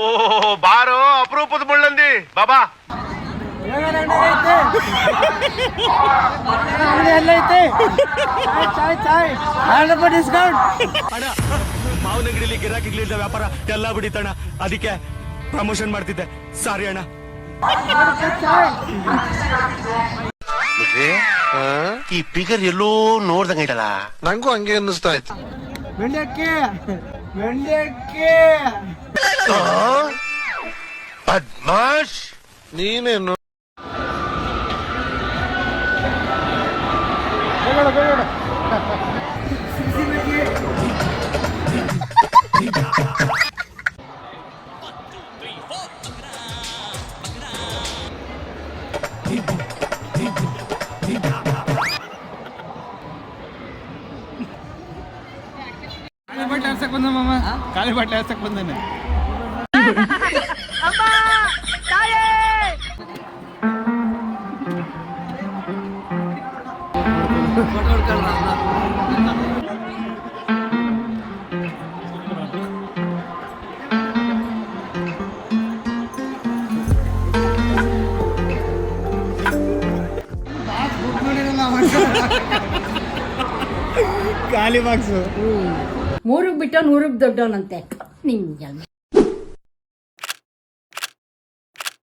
ಓ ಬಾರೋ ಅಪರೂಪದ ಮುಳ್ಳಂದಿ ಬಾಬಾ ಡಿಸ್ಕೌಂಟ್ ಅಣ್ಣ ಮಾವನ ಅಂಗಡಿಲಿ ಗಿರಾಕಿಗಳಿದ್ದ ವ್ಯಾಪಾರ ಎಲ್ಲ ಬಿಡಿತಣ್ಣ, ಅದಕ್ಕೆ ಪ್ರಮೋಷನ್ ಮಾಡ್ತಿದ್ದೆ. ಸಾರಿ ಅಣ್ಣ. ಈ ಫಿಗರ್ ಎಲ್ಲೋ ನೋಡ್ದಂಗ ಐತಲ್ಲ, ನಂಗೂ ಹಂಗೆ ಅನ್ನಿಸ್ತಾ ಇತ್ತು. ಬದ್ಮಾಶ್ ನೀನೇನು ಬಟ್ಟೆ ಹಾಕ್ಸಕ್ ಬಂದ ಮಾಮ, ಖಾಲಿ ಬಟ್ಟೆ ಹಾಕ್ಸಕ್ ಬಂದಾನೆ. ಖಾಲಿ ಬಾಕ್ಸು. ಮೂರಿಗೆ ಬಿಟ್ಟು ನೂರಿಗೆ ದೊಡ್ಡವನಂತೆ ನಿಂಗೆ.